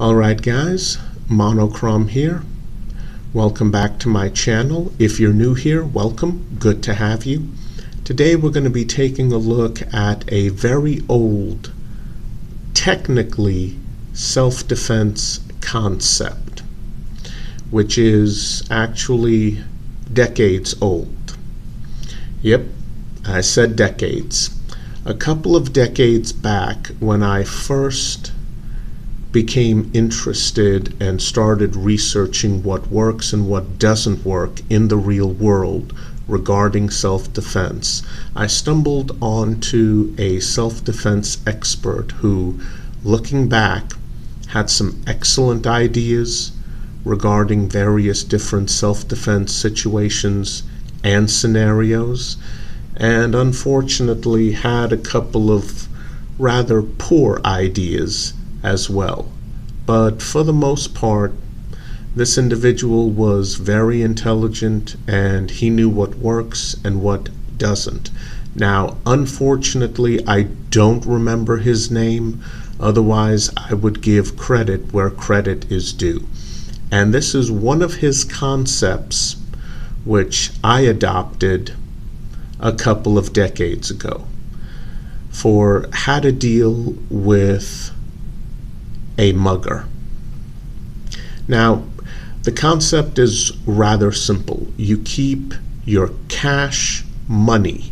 Alright guys, Monochrome here. Welcome back to my channel. If you're new here, welcome. Good to have you. Today we're going to be taking a look at a very old, technically self-defense concept, which is actually decades old. Yep, I said decades. A couple of decades back, when I first became interested and started researching what works and what doesn't work in the real world regarding self-defense, I stumbled onto a self-defense expert who, looking back, had some excellent ideas regarding various different self-defense situations and scenarios, and unfortunately had a couple of rather poor ideas as well. But for the most part, this individual was very intelligent and he knew what works and what doesn't. Now, unfortunately, I don't remember his name, otherwise I would give credit where credit is due. And this is one of his concepts which I adopted a couple of decades ago for how to deal with a mugger. Now, the concept is rather simple. You keep your cash money,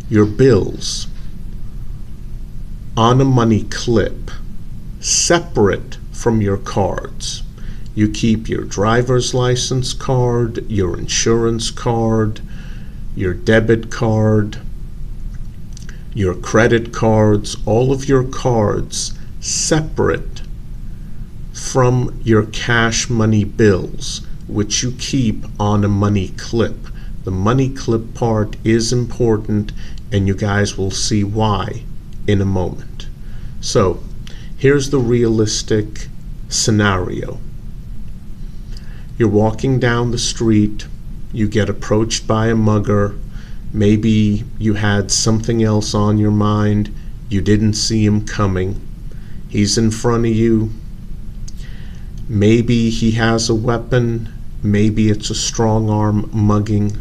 your bills, on a money clip, separate from your cards. You keep your driver's license card, your insurance card, your debit card, your credit cards, all of your cards separate from your cash money bills, which you keep on a money clip. The money clip part is important, and you guys will see why in a moment. So here's the realistic scenario. You're walking down the street, you get approached by a mugger. Maybe you had something else on your mind, you didn't see him coming. He's in front of you. Maybe he has a weapon, maybe it's a strong arm mugging,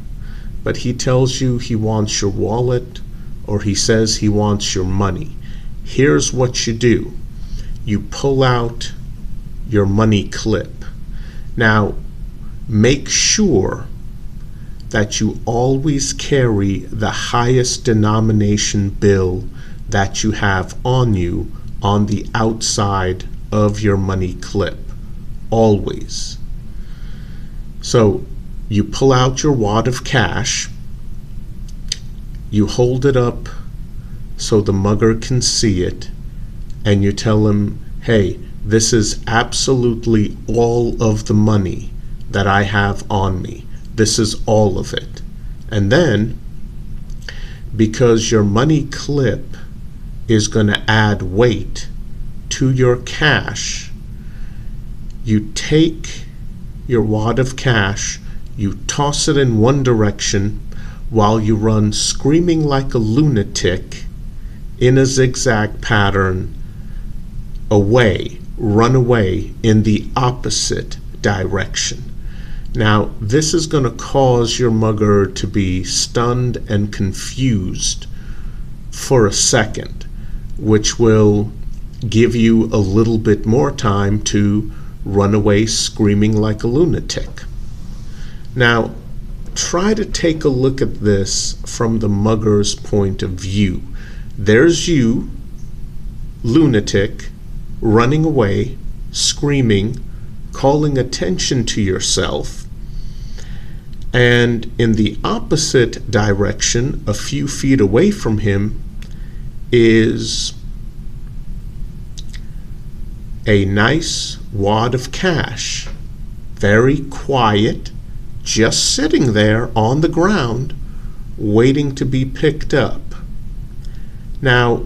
but he tells you he wants your wallet, or he says he wants your money. Here's what you do. You pull out your money clip. Now, make sure that you always carry the highest denomination bill that you have on you on the outside of your money clip. Always. So you pull out your wad of cash, you hold it up so the mugger can see it, and you tell him, hey, this is absolutely all of the money that I have on me. This is all of it. And then, because your money clip is going to add weight to your cash, you take your wad of cash, you toss it in one direction while you run screaming like a lunatic in a zigzag pattern away, run away in the opposite direction. Now, this is going to cause your mugger to be stunned and confused for a second, which will give you a little bit more time to run away screaming like a lunatic. Now, try to take a look at this from the mugger's point of view. There's you, lunatic, running away, screaming, calling attention to yourself, and in the opposite direction, a few feet away from him, is a nice wad of cash, very quiet, just sitting there on the ground, waiting to be picked up. Now,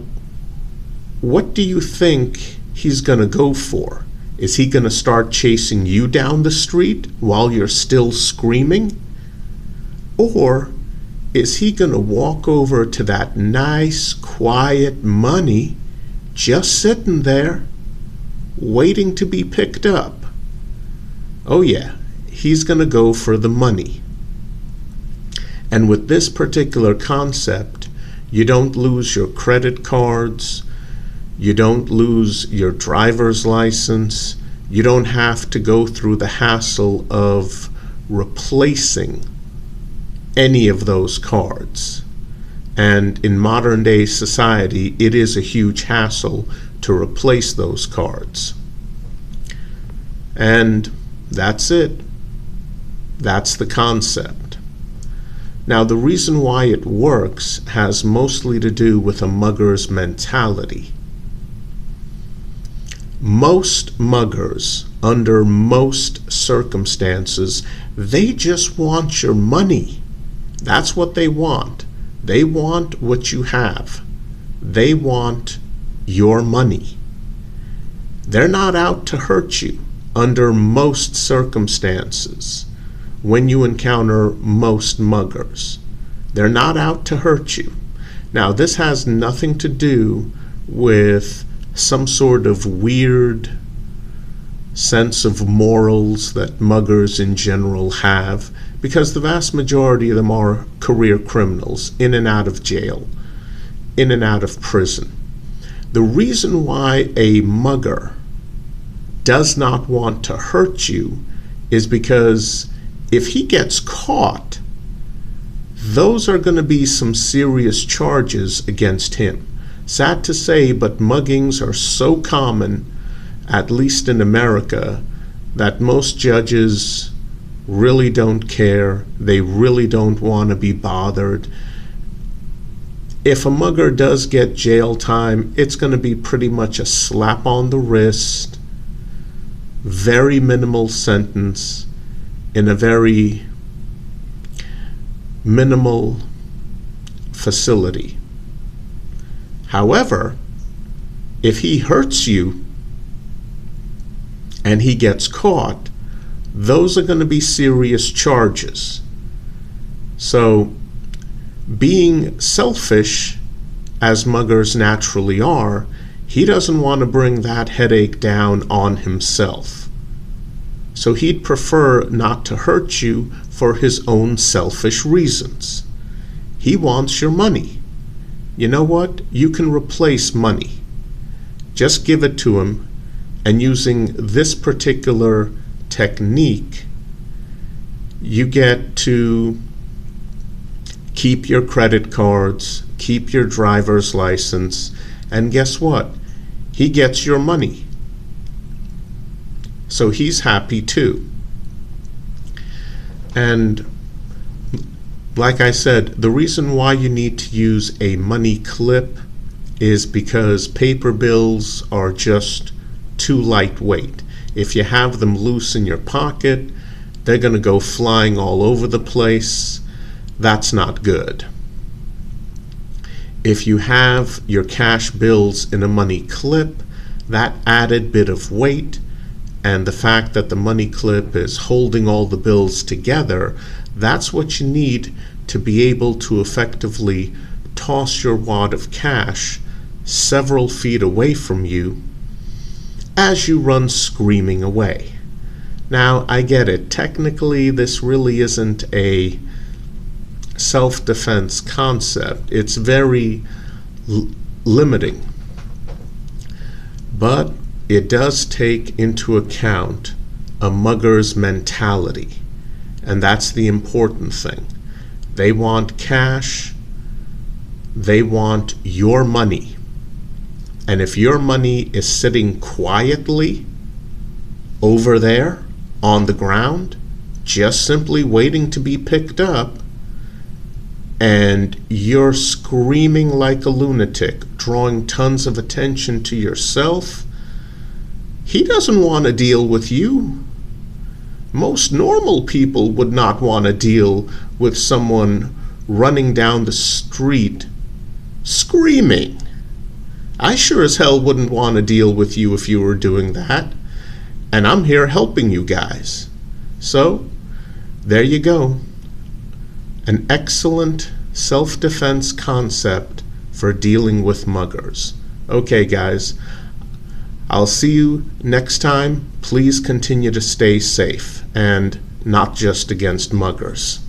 what do you think he's going to go for? Is he going to start chasing you down the street while you're still screaming? Or is he going to walk over to that nice, quiet money just sitting there waiting to be picked up. Oh yeah, he's going to go for the money. And with this particular concept, you don't lose your credit cards, you don't lose your driver's license, you don't have to go through the hassle of replacing any of those cards. And in modern day society, it is a huge hassle to replace those cards. And that's it. That's the concept. Now, the reason why it works has mostly to do with a mugger's mentality. Most muggers, under most circumstances, they just want your money. That's what they want. They want what you have. They want your money. They're not out to hurt you under most circumstances. When you encounter most muggers, they're not out to hurt you. Now, this has nothing to do with some sort of weird sense of morals that muggers in general have, because the vast majority of them are career criminals, in and out of jail, in and out of prison. The reason why a mugger does not want to hurt you is because if he gets caught, those are going to be some serious charges against him. Sad to say, but muggings are so common, at least in America, that most judges really don't care. They really don't want to be bothered. If a mugger does get jail time, it's going to be pretty much a slap on the wrist, very minimal sentence, in a very minimal facility. However, if he hurts you and he gets caught, those are going to be serious charges. So, being selfish, as muggers naturally are, he doesn't want to bring that headache down on himself. So he'd prefer not to hurt you for his own selfish reasons. He wants your money. You know what? You can replace money. Just give it to him, and using this particular technique, you get to keep your credit cards, keep your driver's license, and guess what? He gets your money. So he's happy too. And like I said, the reason why you need to use a money clip is because paper bills are just too lightweight. If you have them loose in your pocket, they're going to go flying all over the place. That's not good. If you have your cash bills in a money clip, that added bit of weight and the fact that the money clip is holding all the bills together, that's what you need to be able to effectively toss your wad of cash several feet away from you as you run screaming away. Now, I get it. Technically, this really isn't a self-defense concept. It's very limiting. But it does take into account a mugger's mentality, and that's the important thing. They want cash, they want your money, and if your money is sitting quietly over there on the ground, just simply waiting to be picked up, and you're screaming like a lunatic, drawing tons of attention to yourself, he doesn't want to deal with you. Most normal people would not want to deal with someone running down the street screaming. I sure as hell wouldn't want to deal with you if you were doing that. And I'm here helping you guys. So, there you go. An excellent self-defense concept for dealing with muggers. Okay, guys. I'll see you next time. Please continue to stay safe, and not just against muggers.